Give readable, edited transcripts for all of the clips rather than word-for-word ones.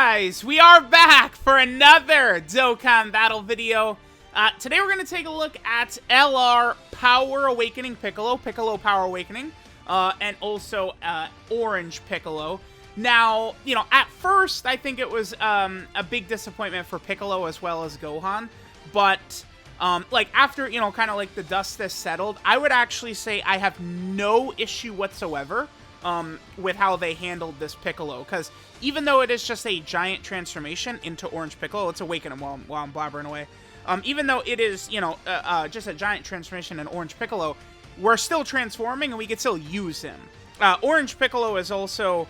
guys, we are back for another Dokkan battle video. Today we're going to take a look at LR Power Awakening Piccolo, Piccolo Power Awakening, and also Orange Piccolo. Now, you know, at first I think it was a big disappointment for Piccolo as well as Gohan, but like after, you know, kind of like the dust has settled, I would actually say I have no issue whatsoever with how they handled this Piccolo, because even though it is just a giant transformation into Orange Piccolo, let's awaken him while I'm blabbering away. Even though it is, you know, just a giant transformation in Orange Piccolo, we're still transforming and we can still use him. Orange Piccolo is also,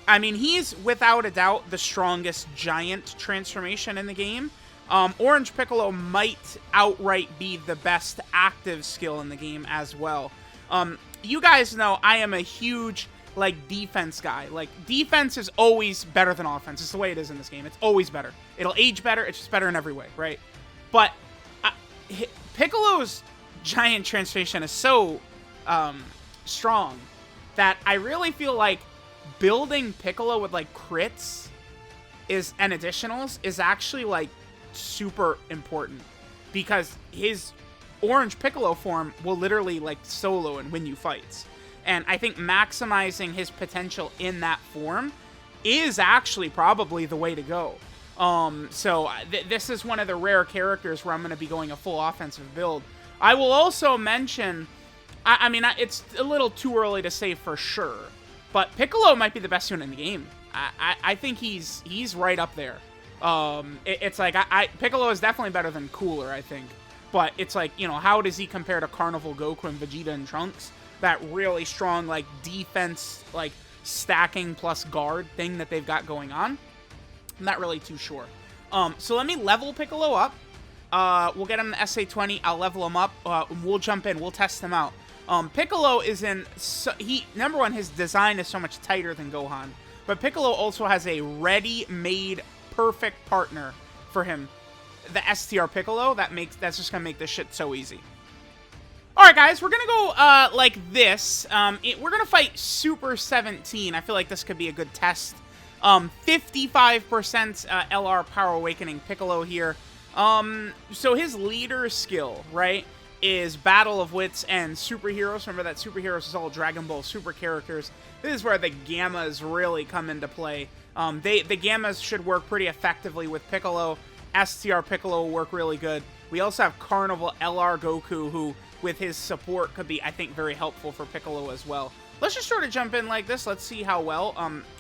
I mean, he's without a doubt the strongest giant transformation in the game. Orange Piccolo might outright be the best active skill in the game as well. You guys know I am a huge, like, defense guy. Like, defense is always better than offense. It's the way it is in this game. It's always better. It'll age better. It's just better in every way, right? But Piccolo's giant transformation is so strong that I really feel like building Piccolo with, like, crits and additionals is actually, like, super important, because his Orange Piccolo form will literally, like, solo and win you fights. And I think maximizing his potential in that form is actually probably the way to go. So this is one of the rare characters where I'm going to be going a full offensive build. I will also mention, I mean, it's a little too early to say for sure, but Piccolo might be the best unit in the game. I think he's right up there. It's like, Piccolo is definitely better than Cooler, I think. But it's like, you know, how does he compare to Carnival Goku and Vegeta and Trunks? That really strong, like, defense, like, stacking plus guard thing that they've got going on. I'm not really too sure. So let me level Piccolo up. We'll get him the SA20. I'll level him up. We'll jump in. We'll test him out. Piccolo is in... number one, his design is so much tighter than Gohan. But Piccolo also has a ready-made perfect partner for him. The STR Piccolo. That's just going to make this shit so easy. Alright, guys. We're going to go like this. We're going to fight Super 17. I feel like this could be a good test. 55% LR Power Awakening Piccolo here. So his leader skill, right, is Battle of Wits and Superheroes. Remember that Superheroes is all Dragon Ball Super characters. This is where the Gammas really come into play. The Gammas should work pretty effectively with Piccolo. STR Piccolo will work really good. We also have Carnival LR Goku, who, with his support, could be, I think, very helpful for Piccolo as well. Let's just sort of jump in like this. Let's see how well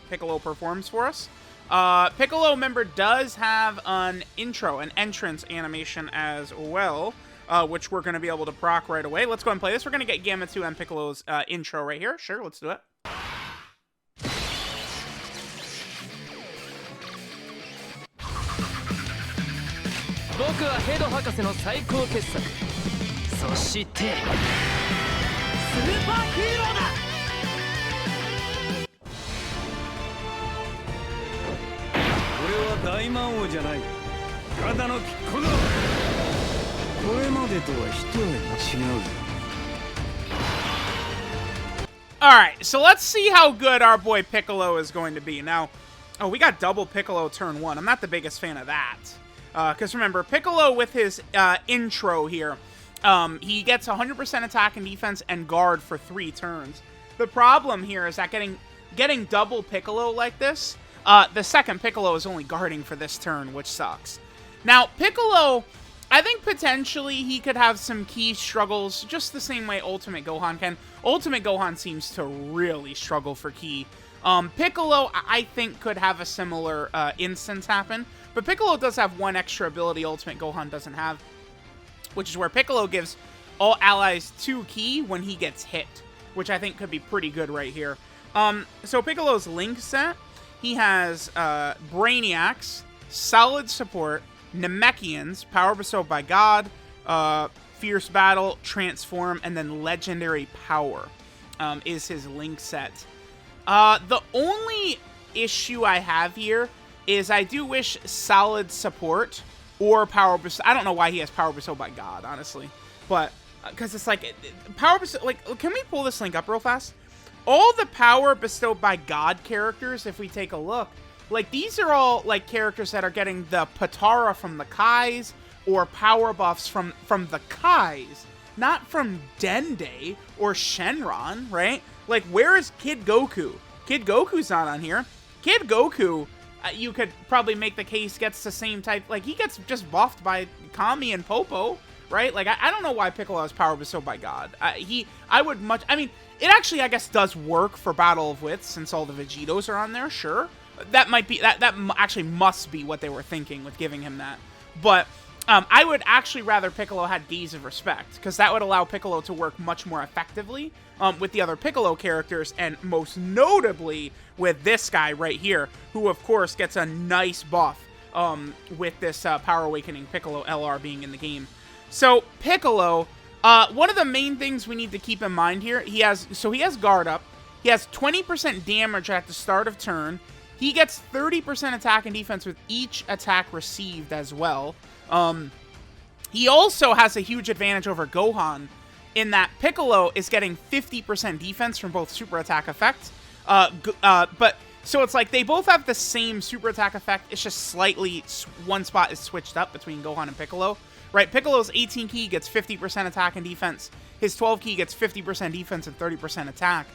Piccolo performs for us. Piccolo, remember, does have an entrance animation as well, which we're going to be able to proc right away. Let's go and play this. We're going to get Gamma 2 and Piccolo's intro right here. Sure, let's do it. Alright, so let's see how good our boy Piccolo is going to be. Now, oh, we got double Piccolo turn 1. I'm not the biggest fan of that. Because remember, Piccolo with his intro here, he gets 100% attack and defense and guard for 3 turns. The problem here is that getting double Piccolo like this, the second Piccolo is only guarding for this turn, which sucks. Now, Piccolo, I think potentially he could have some key struggles, just the same way Ultimate Gohan can. Ultimate Gohan seems to really struggle for key. Piccolo, I think, could have a similar instance happen, but Piccolo does have one extra ability Ultimate Gohan doesn't have, which is where Piccolo gives all allies 2 key when he gets hit, which I think could be pretty good right here. So Piccolo's Link set, he has Brainiacs, Solid Support, Namekians, Power Bestowed by God, Fierce Battle, Transform, and then Legendary Power is his Link set. The only issue I have here is I do wish Solid Support or Power Bestowed... I don't know why he has Power Bestowed by God, honestly. But, because it's like... Power Bestowed... Like, can we pull this link up real fast? All the Power Bestowed by God characters, if we take a look, Like, these are all, like, characters that are getting the Patara from the Kais, or power buffs from the Kais, not from Dende or Shenron, right? Like, where is Kid Goku? Kid Goku's not on here. Kid Goku, you could probably make the case, gets the same type, like, he gets just buffed by Kami and Popo, right? Like, I don't know why Piccolo has power bestowed by God. I would much, I mean, it actually, I guess, does work for Battle of Wits, since all the Vegetos are on there, sure. That might be, that actually must be what they were thinking with giving him that. But, I would actually rather Piccolo had Gaze of Respect, because that would allow Piccolo to work much more effectively with the other Piccolo characters, and most notably with this guy right here, who of course gets a nice buff with this Power Awakening Piccolo LR being in the game. So Piccolo, one of the main things we need to keep in mind here, he has guard up, he has 20% damage at the start of turn, he gets 30% attack and defense with each attack received as well. He also has a huge advantage over Gohan in that Piccolo is getting 50% defense from both super attack effects. But so it's like they both have the same super attack effect. It's just slightly one spot is switched up between Gohan and Piccolo. Right, Piccolo's 18 key gets 50% attack and defense. His 12 key gets 50% defense and 30% attack.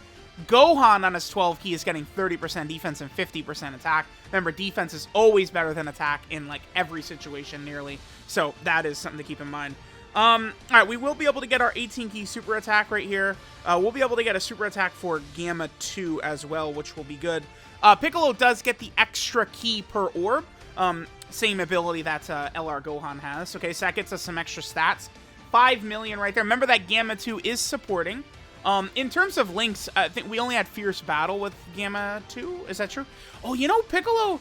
Gohan on his 12 key is getting 30% defense and 50% attack. Remember, defense is always better than attack in, like, every situation nearly. So that is something to keep in mind. Alright, we will be able to get our 18 key super attack right here. We'll be able to get a super attack for Gamma 2 as well, which will be good. Piccolo does get the extra key per orb. Same ability that LR Gohan has. Okay, so that gets us some extra stats. 5 million right there. Remember that Gamma 2 is supporting. In terms of links, I think we only had Fierce Battle with Gamma 2. Is that true? Oh, you know, Piccolo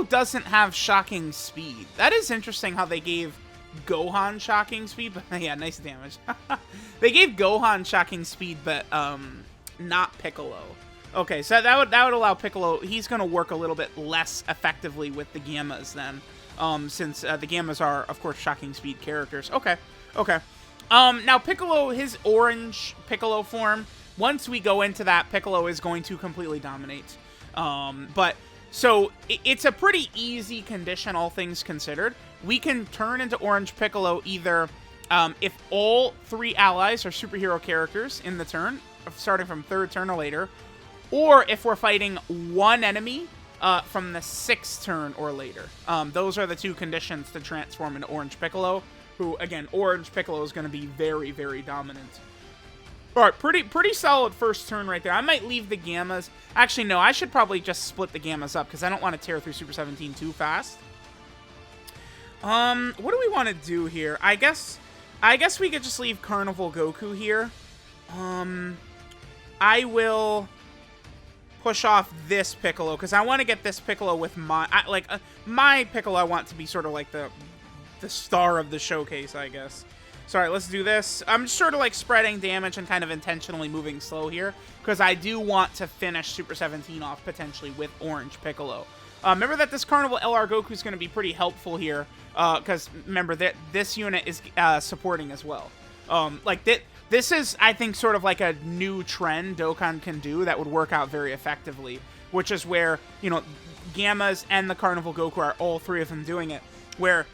doesn't have Shocking Speed. That is interesting how they gave Gohan Shocking Speed, but yeah, nice damage. They gave Gohan Shocking Speed, but not Piccolo. Okay, so that would allow Piccolo, he's going to work a little bit less effectively with the Gammas then, since the Gammas are, of course, Shocking Speed characters. Okay. Now Piccolo, his orange Piccolo form, once we go into that, Piccolo is going to completely dominate. But, so, it's a pretty easy condition, all things considered. We can turn into orange Piccolo either if all 3 allies are superhero characters in the turn, starting from 3rd turn or later, or if we're fighting one enemy from the 6th turn or later. Those are the 2 conditions to transform into orange Piccolo. Who, again, Orange Piccolo is going to be very, very dominant. Alright, pretty solid first turn right there. I might leave the Gammas. Actually, no, I should probably just split the Gammas up, because I don't want to tear through Super 17 too fast. What do we want to do here? I guess we could just leave Carnival Goku here. I will push off this Piccolo, because I want to get this Piccolo with my... my Piccolo I want to be sort of like the star of the showcase, I guess. So, alright, let's do this. I'm just sort of like spreading damage and kind of intentionally moving slow here, because I do want to finish Super 17 off potentially with Orange Piccolo. Remember that this Carnival LR Goku is going to be pretty helpful here, because remember that this unit is supporting as well. This is, I think, sort of like a new trend Dokkan can do that would work out very effectively, which is where, you know, Gammas and the Carnival Goku are all 3 of them doing it, where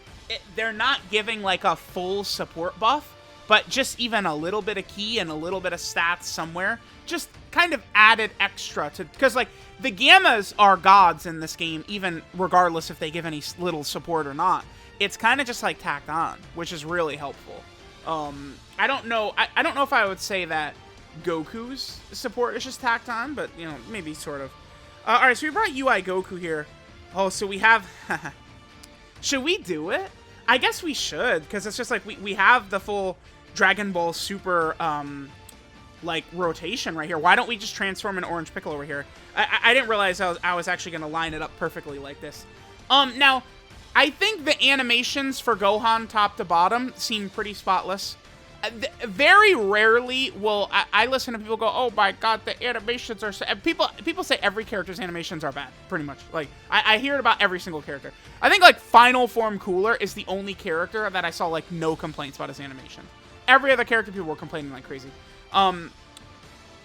they're not giving like a full support buff, but just even a little bit of key and a little bit of stats somewhere, just kind of added extra to, because like the Gammas are gods in this game, even regardless if they give any little support or not. It's kind of just like tacked on, which is really helpful. I don't know if I would say that Goku's support is just tacked on, but you know, maybe sort of. All right, so we brought UI Goku here. Oh, so we have. Should we do it? I guess we should, because it's just like we have the full Dragon Ball Super like rotation right here. Why don't we just transform an Orange Piccolo over here? I didn't realize I was actually going to line it up perfectly like this. Now, I think the animations for Gohan top to bottom seem pretty spotless. Very rarely will I listen to people go, oh my god, the animations are so... People say every character's animations are bad, pretty much. Like, I hear it about every single character. I think, like, Final Form Cooler is the only character that I saw, like, no complaints about his animation. Every other character, people were complaining like crazy.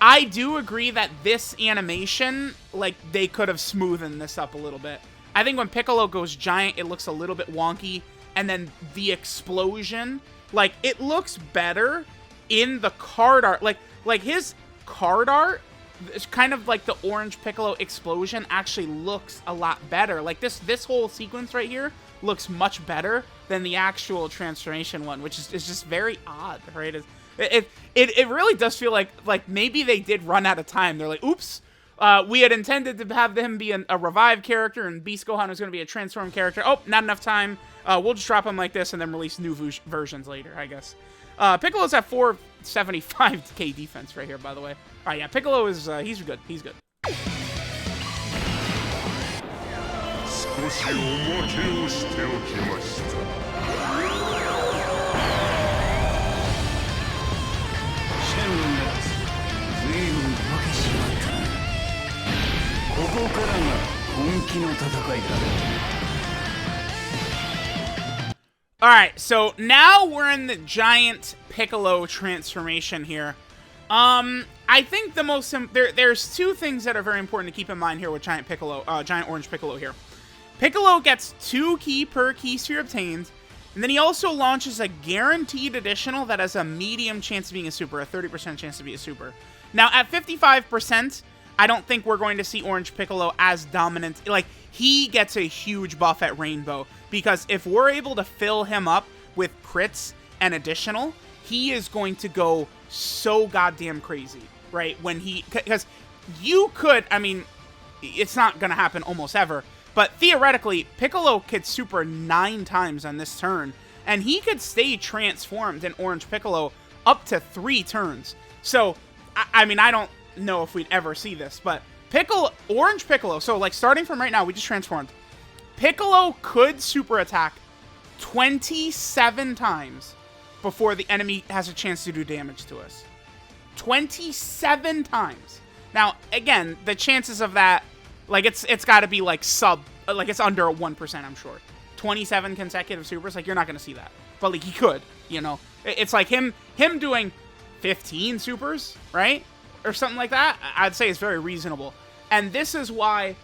I do agree that this animation, like, they could have smoothened this up a little bit. I think when Piccolo goes giant, it looks a little bit wonky, and then the explosion, like, it looks better in the card art. Like his card art, it's kind of like the orange Piccolo explosion actually looks a lot better. Like, this whole sequence right here looks much better than the actual transformation one, which is just very odd, right? It really does feel like maybe they did run out of time. They're like, oops, we had intended to have him be a revived character, and Beast Gohan was going to be a transformed character. Oh, not enough time. We'll just drop him like this and then release new versions later, I guess. Piccolo's at 475k defense right here, by the way. All right, yeah, Piccolo is, he's good. He's good. Alright, so now we're in the giant Piccolo transformation here. I think the most there's two things that are very important to keep in mind here with giant Piccolo, giant orange Piccolo here. Piccolo gets 2 ki per ki sphere obtained, and then he also launches a guaranteed additional that has a medium chance of being a super, a 30% chance to be a super. Now, at 55%, I don't think we're going to see Orange Piccolo as dominant. Like, he gets a huge buff at Rainbow, because if we're able to fill him up with crits and additional, he is going to go so goddamn crazy, right? Because you could, I mean, it's not going to happen almost ever, but theoretically, Piccolo could super 9 times on this turn, and he could stay transformed in Orange Piccolo up to 3 turns. So, I mean, I don't know if we'd ever see this, but Orange Piccolo, so like starting from right now, we just transformed. Piccolo could super attack 27 times before the enemy has a chance to do damage to us. 27 times. Now, again, the chances of that, like, it's got to be like it's under 1%, I'm sure. 27 consecutive supers, like, you're not going to see that. But like, he could, you know. It's like him doing 15 supers, right? Or something like that. I'd say it's very reasonable. And this is why,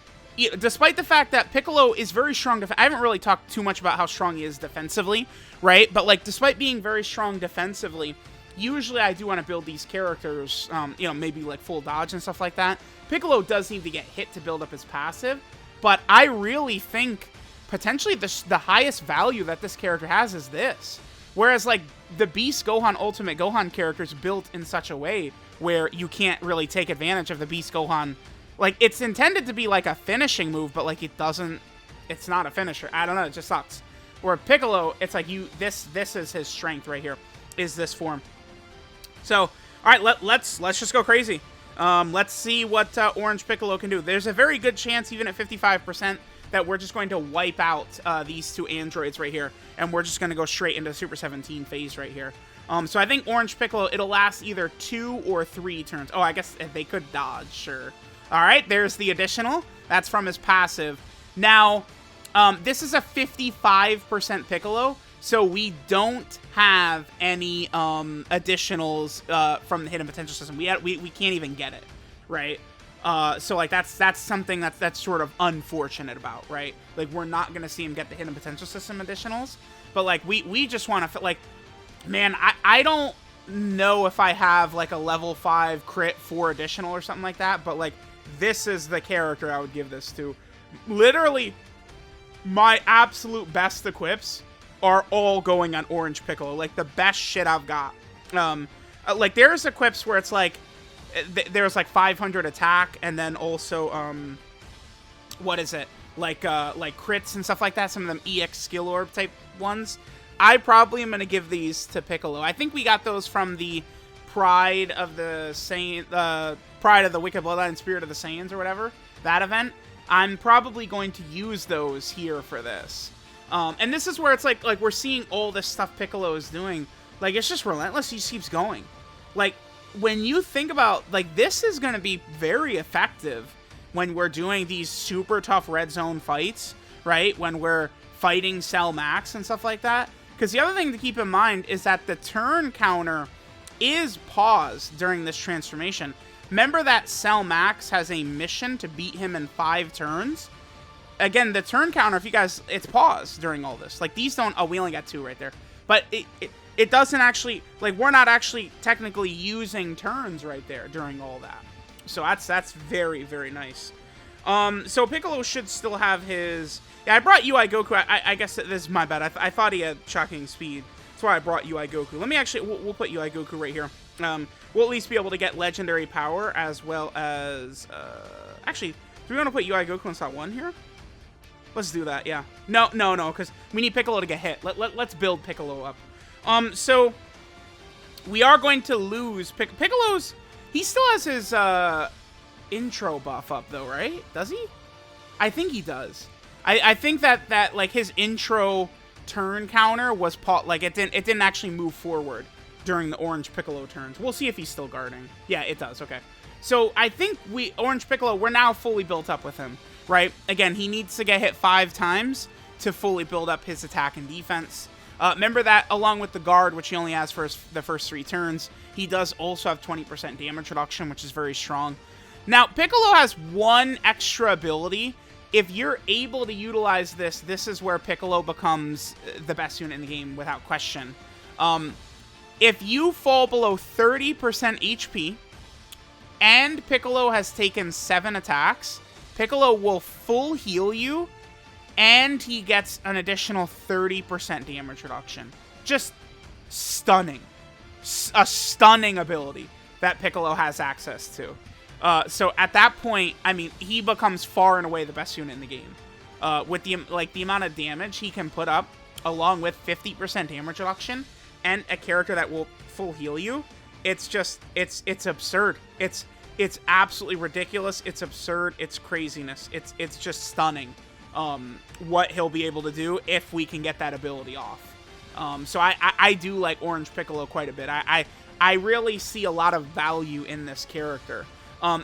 despite the fact that Piccolo is very strong, I haven't really talked too much about how strong he is defensively, right? But like, despite being very strong defensively, usually I do want to build these characters, you know, maybe like full dodge and stuff like that. Piccolo does need to get hit to build up his passive, but I really think potentially the highest value that this character has is this. Whereas like the Beast Gohan Ultimate Gohan character is built in such a way where you can't really take advantage of the Beast Gohan. Like, it's intended to be like a finishing move, but like it's not a finisher. I don't know, it just sucks. Where Piccolo, it's like this is his strength right here, is this form. So, all right, let's just go crazy. Let's see what Orange Piccolo can do. There's a very good chance, even at 55%, that we're just going to wipe out these 2 androids right here, and we're just going to go straight into Super 17 phase right here. So I think Orange Piccolo, it'll last either 2 or 3 turns. Oh, I guess they could dodge, sure. All right, there's the additional. That's from his passive. Now, this is a 55% Piccolo, so we don't have any additionals from the hidden potential system. We can't even get it, right? So like that's something that's sort of unfortunate about, right? Like, we're not gonna see him get the hidden potential system additionals, but like we just want to, like, man, I don't know if I have like a level 5 crit 4 additional or something like that, but like, this is the character I would give this to. Literally, my absolute best equips are all going on Orange Piccolo. Like, the best shit I've got. Like, there's equips where it's like, there's like 500 attack, and then also, what is it? Like crits and stuff like that. Some of them EX skill orb type ones. I probably am going to give these to Piccolo. I think we got those from the Pride of the Pride of the Wicked Bloodline, Spirit of the Saiyans, or whatever, that event. I'm probably going to use those here for this. And this is where it's like we're seeing all this stuff Piccolo is doing. Like, it's just relentless. He just keeps going. Like, when you think about, like, this is going to be very effective when we're doing these super tough red zone fights, right? When we're fighting Cell Max and stuff like that. Because the other thing to keep in mind is that the turn counter is paused during this transformation. Remember that Cell Max has a mission to beat him in 5 turns? Again, the turn counter, if you guys, it's paused during all this. Like, these don't, oh, we only got 2 right there. But it doesn't actually, like, we're not actually technically using turns right there during all that. So that's very, very nice. So Piccolo should still have his, yeah, I brought UI Goku, I guess this is my bad. I thought he had shocking speed. That's why I brought UI Goku. Let me actually, we'll put UI Goku right here. We'll at least be able to get legendary power as well as, actually, do we want to put UI Goku in slot 1 here? Let's do that, yeah. No, because we need Piccolo to get hit. Let's build Piccolo up. So, we are going to lose Piccolo's, he still has his, intro buff up, though, right? Does he? I think he does. I think that, like, his intro turn counter was, like, it didn't actually move forward during the Orange Piccolo turns. We'll see if he's still guarding. Yeah, it does, okay. So, I think Orange Piccolo, we're now fully built up with him. Right? Again, he needs to get hit 5 times to fully build up his attack and defense. Remember that, along with the guard, which he only has for the first 3 turns, he does also have 20% damage reduction, which is very strong. Now, Piccolo has 1 extra ability. If you're able to utilize this, this is where Piccolo becomes the best unit in the game, without question. If you fall below 30% HP, and Piccolo has taken 7 attacks, Piccolo will full heal you, and he gets an additional 30% damage reduction. Just stunning. A stunning ability that Piccolo has access to. So at that point, I mean, he becomes far and away the best unit in the game. With the amount of damage he can put up, along with 50% damage reduction, and a character that will full heal you, it's just, it's absurd. It's absolutely ridiculous. It's absurd. It's craziness. It's just stunning what he'll be able to do if we can get that ability off. So I do like Orange Piccolo quite a bit. I really see a lot of value in this character.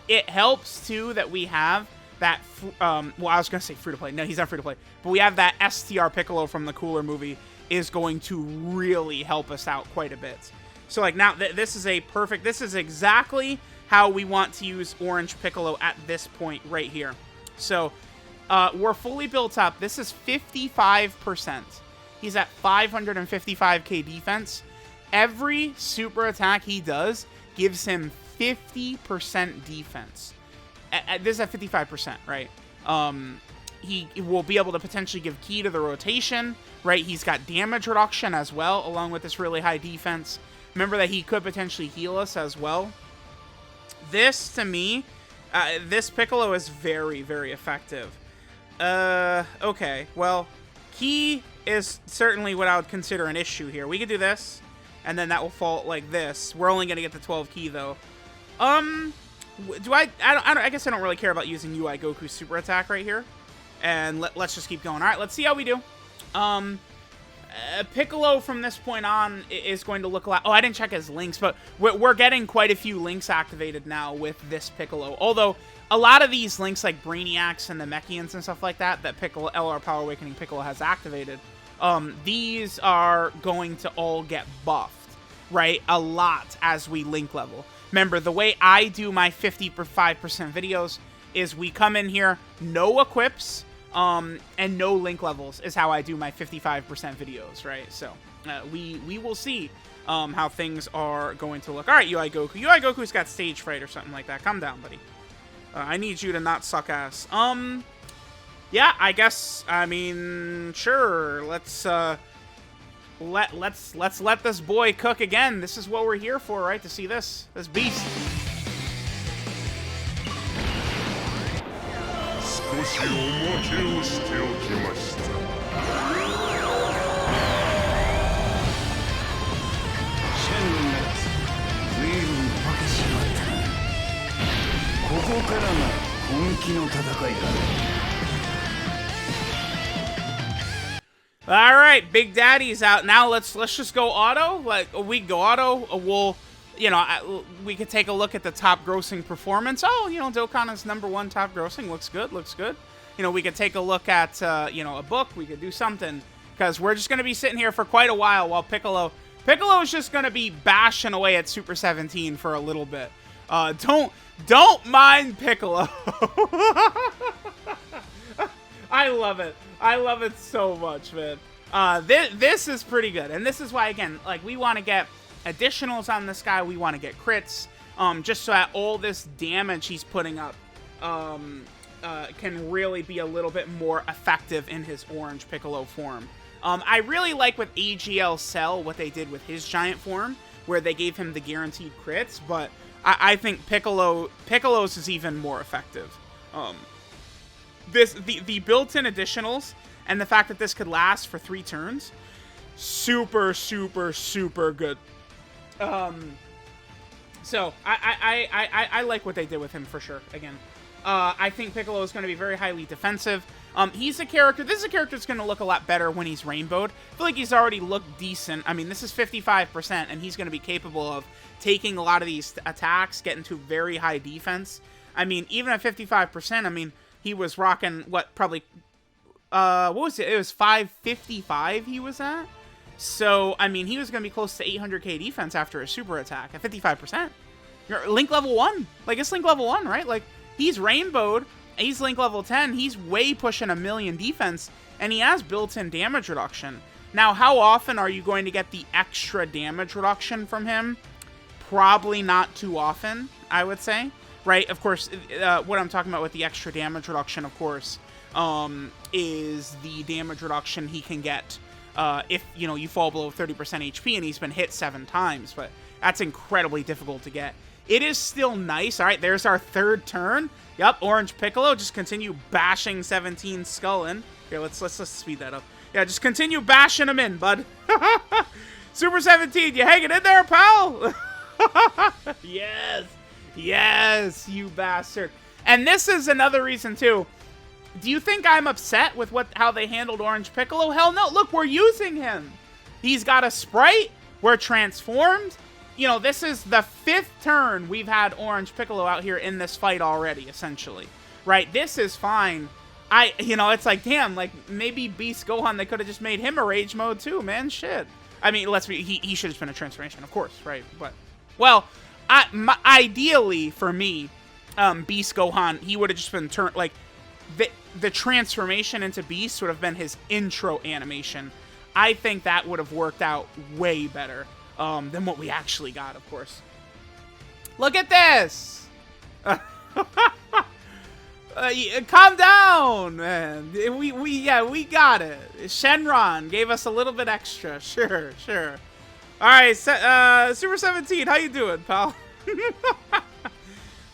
It helps, too, that we have that, well, I was going to say free-to-play. No, he's not free-to-play. But we have that STR Piccolo from the Cooler movie is going to really help us out quite a bit. So, like, now, this is a perfect, this is exactly how we want to use Orange Piccolo at this point right here. So, we're fully built up. This is 55%. He's at 555k defense. Every super attack he does gives him 50% defense. This is at 55%, right? He will be able to potentially give key to the rotation, right? He's got damage reduction as well, along with this really high defense. Remember that he could potentially heal us as well. This, to me, this Piccolo is very, very effective. Okay, well, key is certainly what I would consider an issue here. We could do this, and then that will fall like this. We're only going to get the 12 key, though. I guess I don't really care about using UI Goku's super attack right here. And let's just keep going. All right, let's see how we do. Piccolo from this point on is going to look a lot... Oh, I didn't check his links, but we're getting quite a few links activated now with this Piccolo. Although, a lot of these links, like Brainiacs and the Mechians and stuff like that Piccolo, LR Power Awakening Piccolo has activated, these are going to all get buffed, right? A lot as we link level. Remember, the way I do my 55% videos is we come in here, no equips, and no link levels is how I do my 55% videos, right? So, we will see how things are going to look. All right, UI Goku. UI Goku's got stage fright or something like that. Calm down, buddy. I need you to not suck ass. Yeah, I guess, I mean, sure. Let's let this boy cook again. This is what we're here for, right? To see this beast. 少しおまけをしておきました。シェンのやつ、随分化けしまったな。ここからが本気の戦いだ。All right, Big Daddy's out now. Let's just go auto. Like, we go auto. We'll, you know, we could take a look at the top grossing performance. Oh, you know, Dokkan is #1 top grossing. Looks good. Looks good. You know, we could take a look at, you know, a book. We could do something because we're just gonna be sitting here for quite a while Piccolo is just gonna be bashing away at Super 17 for a little bit. Don't mind Piccolo. I love it. I love it so much, man. This is pretty good, and this is why, again, like, we want to get additionals on this guy. We want to get crits, just so that all this damage he's putting up can really be a little bit more effective in his orange Piccolo form. I really like with AGL Cell what they did with his giant form, where they gave him the guaranteed crits, but I think Piccolo's is even more effective. The built-in additionals and the fact that this could last for 3 turns, super, super, super good. So I like what they did with him for sure. Again, I think Piccolo is going to be very highly defensive. He's a character. This is a character that's going to look a lot better when he's rainbowed. I feel like he's already looked decent. I mean, this is 55%, and he's going to be capable of taking a lot of these attacks, getting to very high defense. I mean, even at 55%, I mean, he was rocking, what, probably, what was it? It was 555 he was at. So, I mean, he was going to be close to 800k defense after a super attack at 55%. You're Link level 1. Like, it's Link level 1, right? Like, he's rainbowed. He's Link level 10. He's way pushing 1,000,000 defense, and he has built-in damage reduction. Now, how often are you going to get the extra damage reduction from him? Probably not too often, I would say. Right? Of course, what I'm talking about with the extra damage reduction, of course, is the damage reduction he can get if, you know, you fall below 30% HP and he's been hit 7 times. But that's incredibly difficult to get. It is still nice. All right, there's our 3rd turn. Yep, Orange Piccolo. Just continue bashing 17 Skull in. Here, let's speed that up. Yeah, just continue bashing him in, bud. Super 17, you hanging in there, pal? Yes. Yes, you bastard. And this is another reason, too. Do you think I'm upset with how they handled Orange Piccolo? Hell no. Look, we're using him. He's got a sprite. We're transformed. You know, this is the 5th turn we've had Orange Piccolo out here in this fight already, essentially. Right? This is fine. You know, it's like, damn, like, maybe Beast Gohan, they could have just made him a rage mode too, man. Shit. I mean, he should have been a transformation, of course, right? But, well, ideally, for me, Beast Gohan, he would have just been turned, like, the transformation into Beast would have been his intro animation. I think that would have worked out way better. Than what we actually got, of course. Look at this! Calm down, man. We got it. Shenron gave us a little bit extra. Sure. Alright, Super 17, how you doing, pal?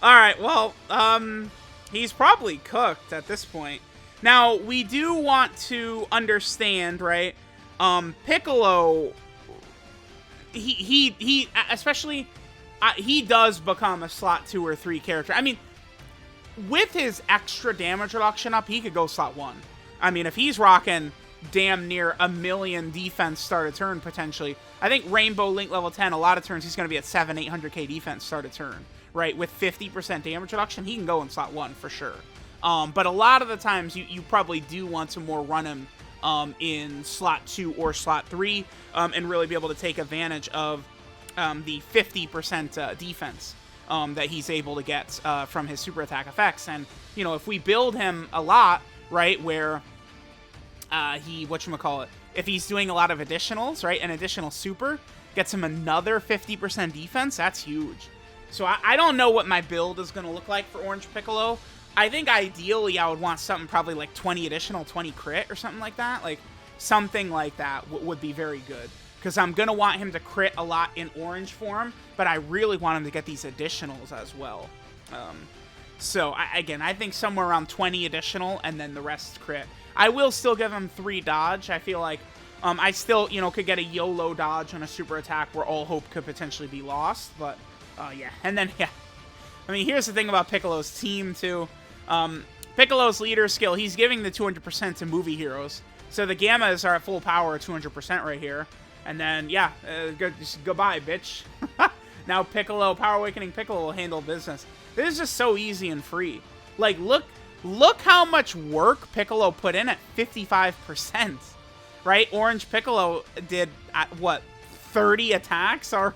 Alright, well, he's probably cooked at this point. Now, we do want to understand, right? Piccolo... He especially, he does become a slot 2 or 3 character. I mean, with his extra damage reduction up, he could go slot 1. I mean, if he's rocking damn near 1,000,000 defense start a turn, potentially. I think Rainbow Link level 10, a lot of turns, he's going to be at 800k defense start a turn, right? With 50% damage reduction, he can go in slot 1 for sure. But a lot of the times, you probably do want to more run him in slot 2 or slot 3, and really be able to take advantage of the 50% defense that he's able to get from his super attack effects. And, you know, if we build him a lot, right, where if he's doing a lot of additionals, right, an additional super gets him another 50% defense, that's huge. So I don't know what my build is going to look like for Orange Piccolo. I think ideally I would want something probably like 20 additional, 20 crit or something like that. Like, something like that would be very good. Because I'm going to want him to crit a lot in orange form, but I really want him to get these additionals as well. So, again, I think somewhere around 20 additional and then the rest crit. I will still give him 3 dodge. I feel like I still, you know, could get a YOLO dodge on a super attack where all hope could potentially be lost. But, yeah. And then, yeah. I mean, here's the thing about Piccolo's team, too. Piccolo's leader skill, he's giving the 200% to movie heroes. So the Gammas are at full power, 200% right here. And then, yeah, goodbye, bitch. Now Piccolo, Power Awakening Piccolo will handle business. This is just so easy and free. Like, look how much work Piccolo put in at 55%. Right? Orange Piccolo did, what, 30 attacks or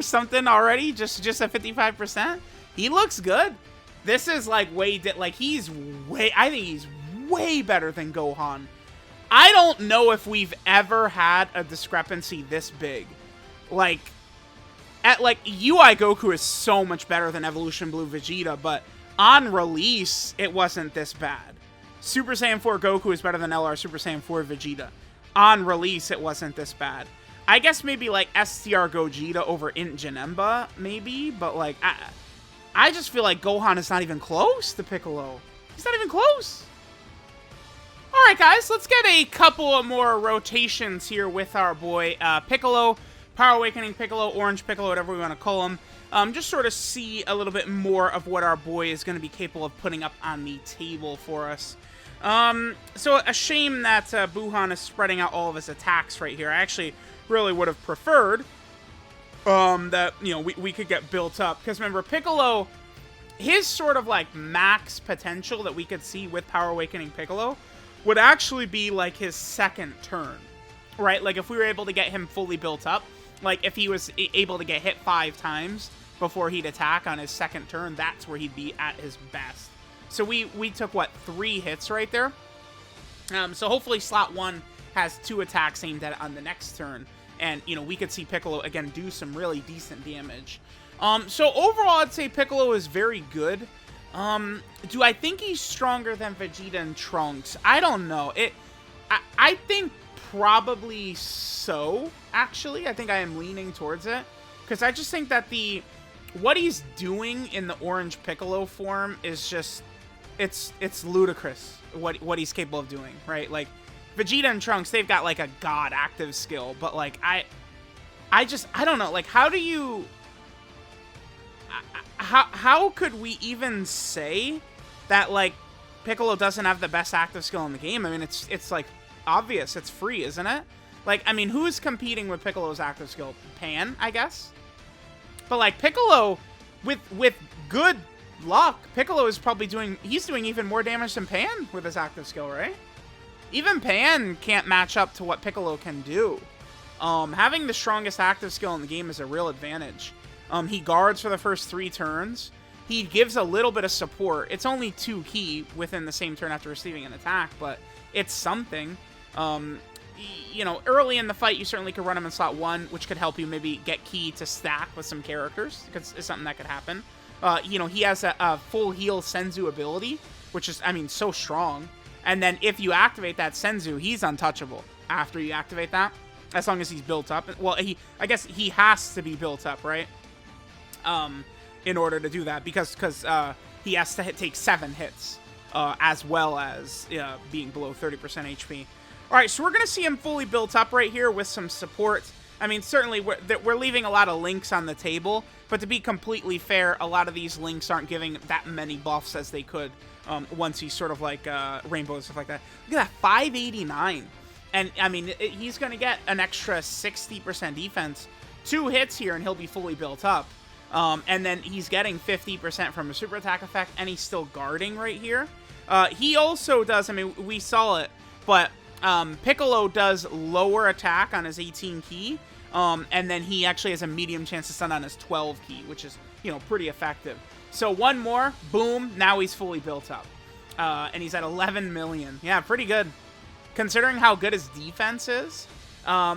something already? Just at 55%? he looks good. This is like I think he's way better than Gohan. I don't know if we've ever had a discrepancy this big. Like, UI Goku is so much better than Evolution Blue Vegeta, but on release, it wasn't this bad. Super Saiyan 4 Goku is better than LR Super Saiyan 4 Vegeta. On release, it wasn't this bad. I guess maybe like STR Gogeta over Int Janemba, maybe, but like, I just feel like Gohan is not even close to Piccolo. He's not even close. Alright guys, let's get a couple of more rotations here with our boy Piccolo. Power Awakening Piccolo, Orange Piccolo, whatever we want to call him. Just sort of see a little bit more of what our boy is going to be capable of putting up on the table for us. So a shame that Buhan is spreading out all of his attacks right here. I actually really would have preferred that, you know, we could get built up. Because remember, Piccolo, his sort of like max potential that we could see with Power Awakening Piccolo would actually be like his second turn, right? Like if we were able to get him fully built up, like if he was able to get hit 5 times before he'd attack on his second turn, that's where he'd be at his best. So we took, what, 3 hits right there? So hopefully slot 1 has 2 attacks aimed at it on the next turn. And, you know, we could see Piccolo, again, do some really decent damage. So overall, I'd say Piccolo is very good. Do I think he's stronger than Vegeta and Trunks? I don't know. I think probably so, actually. I think I am leaning towards it. Because I just think that what he's doing in the Orange Piccolo form is just, it's ludicrous what he's capable of doing, right? Like, Vegeta and Trunks, they've got like a god active skill, but like, I don't know, like, how do you, how could we even say that like Piccolo doesn't have the best active skill in the game? I mean, it's like obvious, it's free, isn't it? Like, I mean, who's competing with Piccolo's active skill? Pan, I guess? But like Piccolo, with good luck, Piccolo is probably doing even more damage than Pan with his active skill, right? Even Pan can't match up to what Piccolo can do. Having the strongest active skill in the game is a real advantage. He guards for the first 3 turns. He gives a little bit of support. It's only 2 ki within the same turn after receiving an attack, but it's something. You know, early in the fight, you certainly could run him in slot 1, which could help you maybe get ki to stack with some characters, because it's something that could happen. You know, he has a full heal Senzu ability, which is, I mean, so strong. And then if you activate that Senzu, he's untouchable after you activate that, as long as he's built up. Well, I guess he has to be built up, right? In order to do that, because he has to take 7 hits, as well as being below 30% HP. All right, so we're going to see him fully built up right here with some support. I mean, certainly we're leaving a lot of links on the table, but to be completely fair, a lot of these links aren't giving that many buffs as they could once he's sort of like Rainbow and stuff like that. Look at that, 589. And, I mean, he's going to get an extra 60% defense. 2 hits here, and he'll be fully built up. And then he's getting 50% from a super attack effect, and he's still guarding right here. He also does, I mean, we saw it, but Piccolo does lower attack on his 18 ki, and then he actually has a medium chance to stun on his 12 ki, which is, you know, pretty effective. So 1 more, boom, now he's fully built up. And he's at 11 million. Yeah, pretty good. Considering how good his defense is,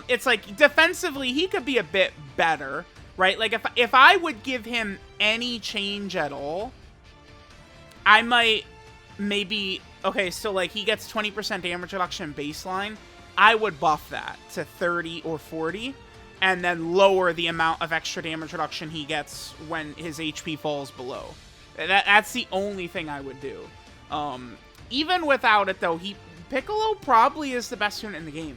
it's like, defensively, he could be a bit better, right? Like, if I would give him any change at all, I might maybe... Okay, so, like, he gets 20% damage reduction baseline. I would buff that to 30 or 40, and then lower the amount of extra damage reduction he gets when his HP falls below. That's the only thing I would do. Even without it, though, Piccolo probably is the best unit in the game.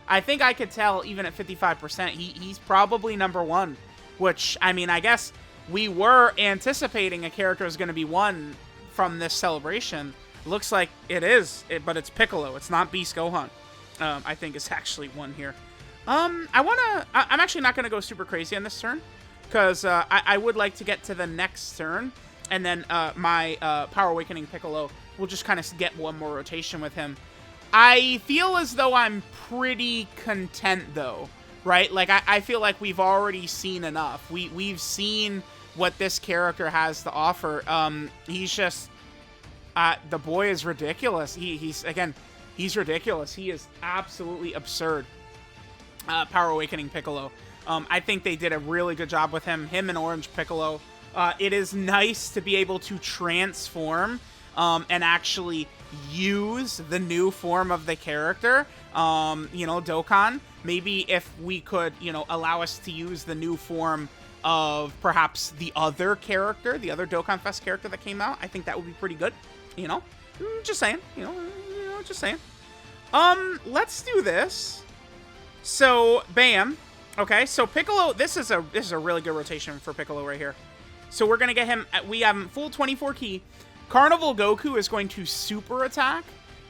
I think I could tell, even at 55%, he's probably #1. Which, I mean, I guess we were anticipating a character is going to be won from this celebration. Looks like it is, but it's Piccolo. It's not Beast Gohan. I think is actually one here. I'm actually not going to go super crazy on this turn, because I would like to get to the next turn, and then my Power Awakening Piccolo will just kind of get 1 more rotation with him. I feel as though I'm pretty content, though, right? Like, I feel like we've already seen enough. We've seen what this character has to offer. He's just, the boy is ridiculous. He's ridiculous. He is absolutely absurd. Power Awakening Piccolo. I think they did a really good job with him and Orange Piccolo. It is nice to be able to transform and actually use the new form of the character, Dokkan. Maybe if we could, allow us to use the new form of perhaps the other character, the other Dokkan Fest character that came out, I think that would be pretty good, Just saying, just saying. Let's do this. So, bam. Okay, so Piccolo, this is a really good rotation for Piccolo right here. So we're going to get him, we have him full 24 key. Carnival Goku is going to super attack,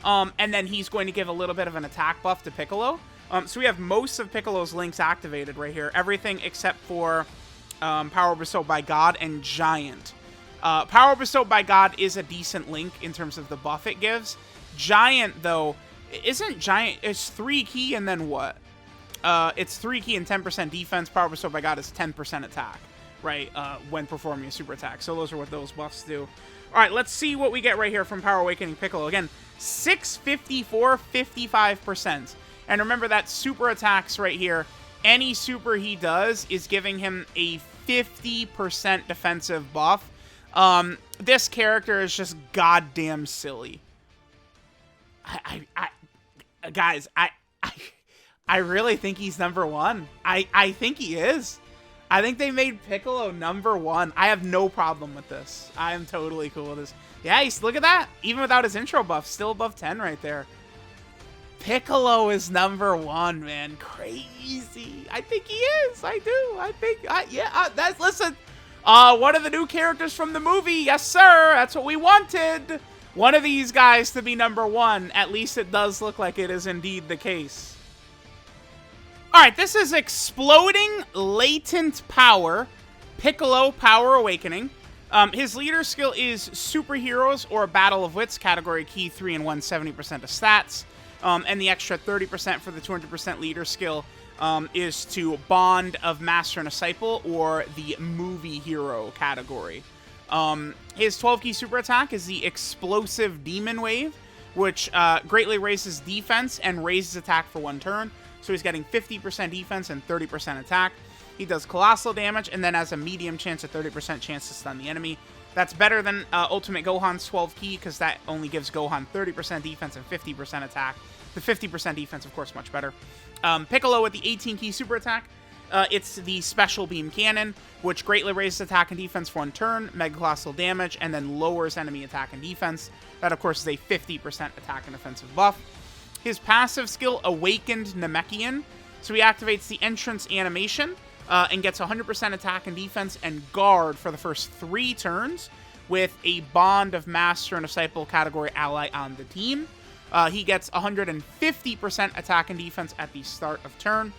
and then he's going to give a little bit of an attack buff to Piccolo. So we have most of Piccolo's links activated right here. Everything except for Power Bestowed by God and Giant. Power Bestowed by God is a decent link in terms of the buff it gives. Giant, though, isn't Giant, it's 3 key and then what? It's 3 key and 10% defense. Power Bestowed by God is 10% attack, right? When performing a super attack. So those are what those buffs do. All right, let's see what we get right here from Power Awakening Piccolo. Again, 654, 55%. And remember that super attacks right here. Any super he does is giving him a 50% defensive buff. This character is just goddamn silly. Guys, I really think he's number 1. I think he is. I think they made Piccolo number 1. I have no problem with this. I am totally cool with this. Yeah, look at that. Even without his intro buff, still above 10 right there. Piccolo is number 1, man. Crazy. I think he is. I do. Listen. One of the new characters from the movie. Yes, sir. That's what we wanted. One of these guys to be number 1. At least it does look like it is indeed the case. Alright, this is Exploding Latent Power, Piccolo Power Awakening. His leader skill is Superheroes or Battle of Wits, category key 3 and 1, 70% of stats. And the extra 30% for the 200% leader skill is to Bond of Master and Disciple or the Movie Hero category. His 12 key super attack is the Explosive Demon Wave, which greatly raises defense and raises attack for 1 turn. So he's getting 50% defense and 30% attack. He does colossal damage and then has a medium chance, a 30% chance to stun the enemy. That's better than Ultimate Gohan's 12 key because that only gives Gohan 30% defense and 50% attack. The 50% defense, of course, much better. Piccolo with the 18 key super attack. It's the Special Beam Cannon, which greatly raises attack and defense for 1 turn, mega colossal damage, and then lowers enemy attack and defense. That, of course, is a 50% attack and defensive buff. His passive skill, Awakened Namekian. So he activates the entrance animation and gets 100% attack and defense and guard for the first 3 turns with a Bond of Master and Disciple category ally on the team. He gets 150% attack and defense at the start of turn.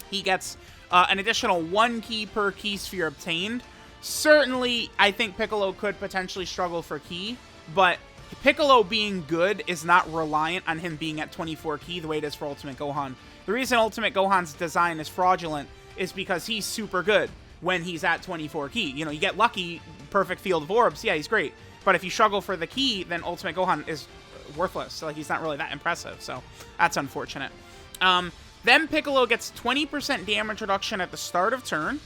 He gets an additional 1 key per key sphere obtained. Certainly, I think Piccolo could potentially struggle for key, but Piccolo being good is not reliant on him being at 24 key the way it is for Ultimate Gohan. The reason Ultimate Gohan's design is fraudulent is because he's super good when he's at 24 key. You get lucky, perfect field of orbs, yeah, he's great. But if you struggle for the key, then Ultimate Gohan is worthless. So, he's not really that impressive, so that's unfortunate. Then Piccolo gets 20% damage reduction at the start of turn.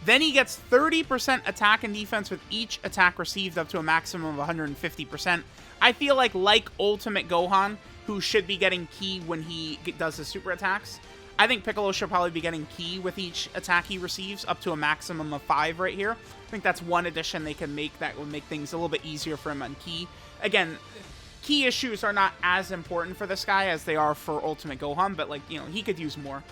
Then he gets 30% attack and defense with each attack received up to a maximum of 150%. I feel like Ultimate Gohan, who should be getting ki when he does his super attacks, I think Piccolo should probably be getting ki with each attack he receives up to a maximum of 5 right here. I think that's one addition they can make that would make things a little bit easier for him on ki. Again, key issues are not as important for this guy as they are for Ultimate Gohan, but he could use more.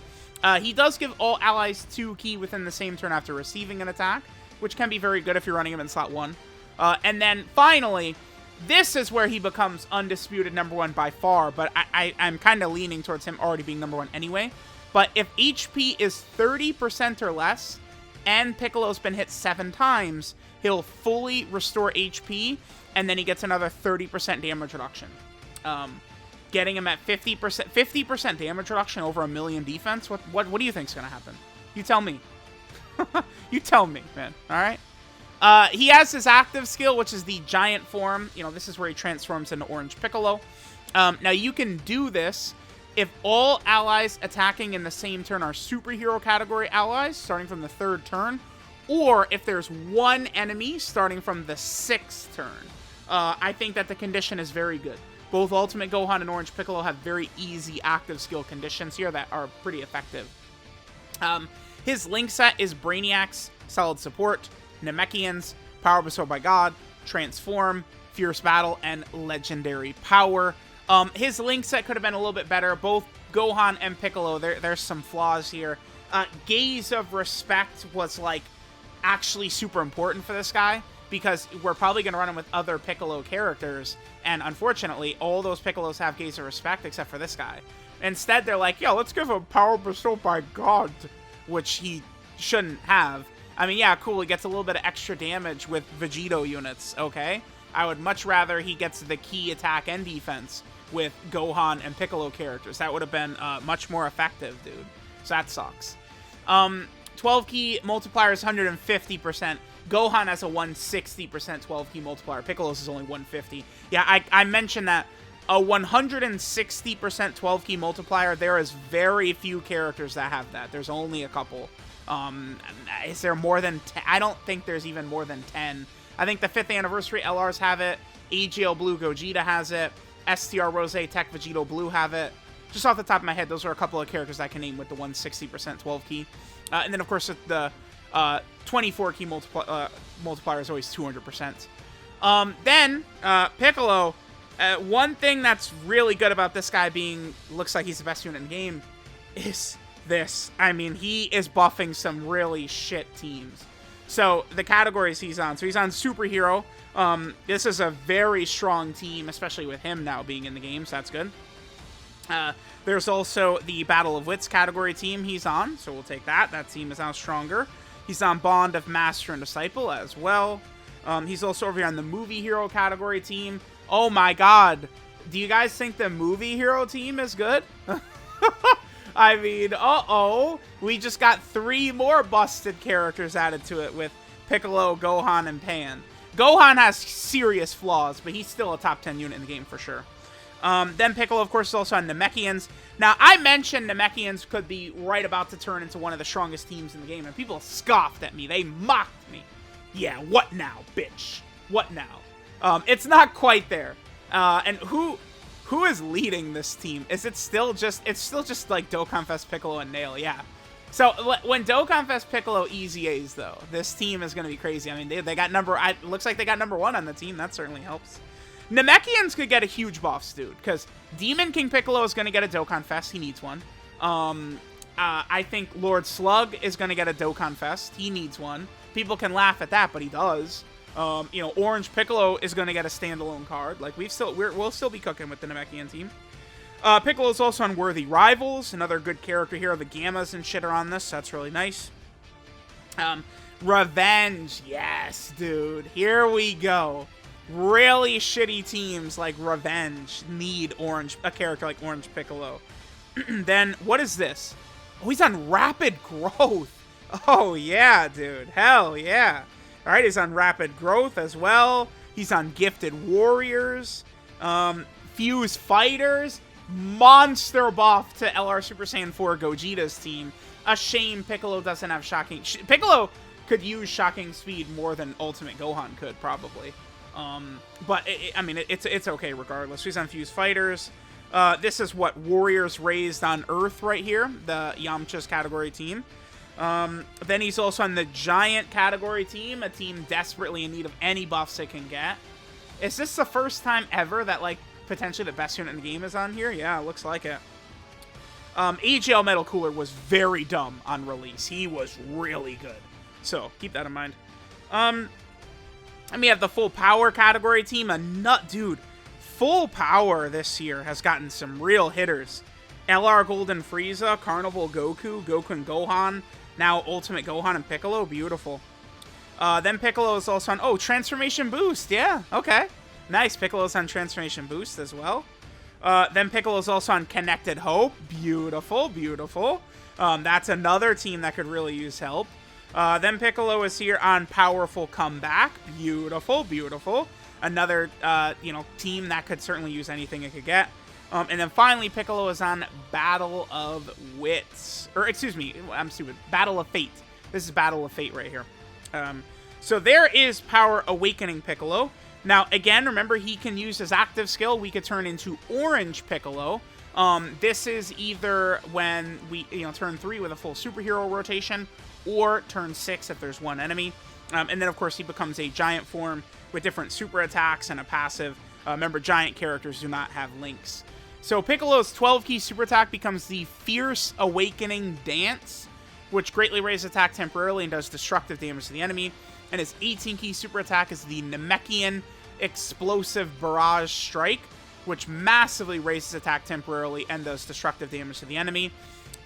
He does give all allies 2 ki within the same turn after receiving an attack, which can be very good if you're running him in slot 1. And then finally, this is where he becomes undisputed number 1 by far, but I'm kind of leaning towards him already being number 1 anyway. But if HP is 30% or less, and Piccolo's been hit 7 times, he'll fully restore HP, and then he gets another 30% damage reduction. Getting him at 50% damage reduction over 1,000,000 defense. What do you think's gonna happen? You tell me. You tell me, man. All right. He has his active skill, which is the giant form. You know, this is where he transforms into Orange Piccolo. Now, you can do this if all allies attacking in the same turn are superhero category allies, starting from the 3rd turn, or if there's one enemy starting from the 6th turn. I think that the condition is very good. Both Ultimate Gohan and Orange Piccolo have very easy active skill conditions here that are pretty effective. His link set is Brainiacs, Solid Support, Namekians, Power Bestowed by God, Transform, Fierce Battle, and Legendary Power. His link set could have been a little bit better. Both Gohan and Piccolo, there's some flaws here. Gaze of Respect was, like, actually super important for this guy, because we're probably going to run him with other Piccolo characters, and unfortunately, all those Piccolos have Gaze of Respect except for this guy. Instead, they're like, yo, let's give him Power Bestowed by God, which he shouldn't have. I mean, yeah, cool, he gets a little bit of extra damage with Vegito units, okay? I would much rather he gets the key attack and defense with Gohan and Piccolo characters. That would have been much more effective, dude. So that sucks. 12 key multiplier is 150%. Gohan has a 160% 12 key multiplier. Piccolo's is only 150. Yeah, I mentioned that a 160% 12 key multiplier, there is very few characters that have that. There's only a couple. Is there more than 10? I don't think there's even more than 10. I think the 5th anniversary LRs have it. AGL Blue Gogeta has it. STR Rose Tech Vegito Blue have it. Just off the top of my head, those are a couple of characters I can name with the 160% 12 key. And then, of course, the 24 key multiplier is always 200%. Then, Piccolo, one thing that's really good about this guy being, looks like he's the best unit in the game, is this. I mean, he is buffing some really shit teams. So, the categories he's on. So, he's on Superhero. This is a very strong team, especially with him now being in the game, so that's good. There's also the Battle of Wits category team he's on, so we'll take that. That team is now stronger. He's on Bond of Master and Disciple as well. He's also over here on the Movie Hero category team. Oh my god. Do you guys think the Movie Hero team is good? I mean, uh-oh. We just got 3 more busted characters added to it with Piccolo, Gohan, and Pan. Gohan has serious flaws, but he's still a top 10 unit in the game for sure. Then Piccolo, of course, is also on Namekians. Now, I mentioned Namekians could be right about to turn into one of the strongest teams in the game, and people scoffed at me. They mocked me. Yeah, what now, bitch? What now? It's not quite there. And who is leading this team? Is it still just... It's still just, like, Dokkan Fest, Piccolo, and Nail, yeah. So, when Dokkan Fest, Piccolo easy A's, though, this team is going to be crazy. I mean, they got looks like they got number 1 on the team. That certainly helps. Namekians could get a huge buffs, dude, because Demon King Piccolo is going to get a Dokkan Fest. He needs one. I think Lord Slug is going to get a Dokkan Fest. He needs one. People can laugh at that, but he does. You know, Orange Piccolo is going to get a standalone card. Like, we'll still be cooking with the Namekian team. Piccolo is also on Worthy Rivals, another good character here. The Gammas and shit are on this, so that's really nice. Revenge, yes, dude. Here we go. Really shitty teams like Revenge need a character like Orange Piccolo. Then, what is this? Oh, he's on Rapid Growth. Oh, yeah, dude. Hell, yeah. All right, he's on Rapid Growth as well. He's on Gifted Warriors. Fuse Fighters. Monster buff to LR Super Saiyan 4 Gogeta's team. A shame Piccolo doesn't have Shocking... Piccolo could use Shocking Speed more than Ultimate Gohan could, probably. But, I mean, it's okay regardless. He's on Fuse Fighters. This is what Warriors Raised on Earth right here, the Yamcha's category team. Then he's also on the Giant category team, a team desperately in need of any buffs it can get. Is this the first time ever that, like, potentially the best unit in the game is on here? Yeah, looks like it. AGL Metal Cooler was very dumb on release. He was really good. So, keep that in mind. And we have the Full Power category team. Dude, Full Power this year has gotten some real hitters. LR Golden Frieza, Carnival Goku, Goku and Gohan, now Ultimate Gohan and Piccolo. Beautiful. Then Piccolo is also on... Oh, Transformation Boost. Yeah, okay. Nice. Piccolo's on Transformation Boost as well. Then Piccolo's also on Connected Hope. Beautiful, beautiful. That's another team that could really use help. Then Piccolo is here on Powerful Comeback. Beautiful, beautiful. Another, team that could certainly use anything it could get. And then finally, Piccolo is on Battle of Wits. Or, excuse me, I'm stupid. Battle of Fate. This is Battle of Fate right here. So there is Power Awakening Piccolo. Now, again, remember, he can use his active skill. We could turn into Orange Piccolo. This is either when we, turn 3 with a full superhero rotation, or turn 6 if there's one enemy. And then, of course, he becomes a giant form with different super attacks and a passive. Remember, giant characters do not have links. So Piccolo's 12-key super attack becomes the Fierce Awakening Dance, which greatly raises attack temporarily and does destructive damage to the enemy. And his 18-key super attack is the Namekian Explosive Barrage Strike, which massively raises attack temporarily and does destructive damage to the enemy.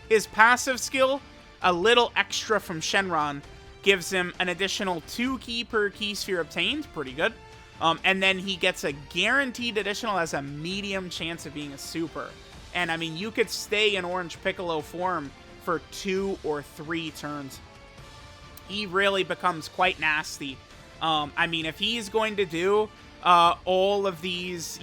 His passive skill, a little extra from Shenron, gives him an additional 2-key per key sphere obtained. Pretty good. And then he gets a guaranteed additional as a medium chance of being a super. And, I mean, you could stay in Orange Piccolo form for 2 or 3 turns. He really becomes quite nasty. I mean, if he's going to do all of these,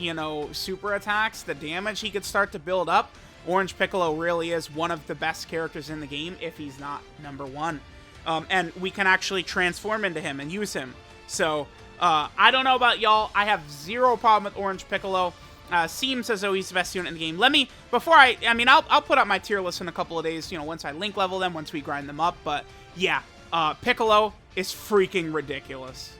super attacks, the damage he could start to build up, Orange Piccolo really is one of the best characters in the game, if he's not number 1. And we can actually transform into him and use him. So, I don't know about y'all. I have zero problem with Orange Piccolo. Seems as though he's the best unit in the game. I'll put up my tier list in a couple of days, once I link level them, once we grind them up. But, yeah, Piccolo is freaking ridiculous.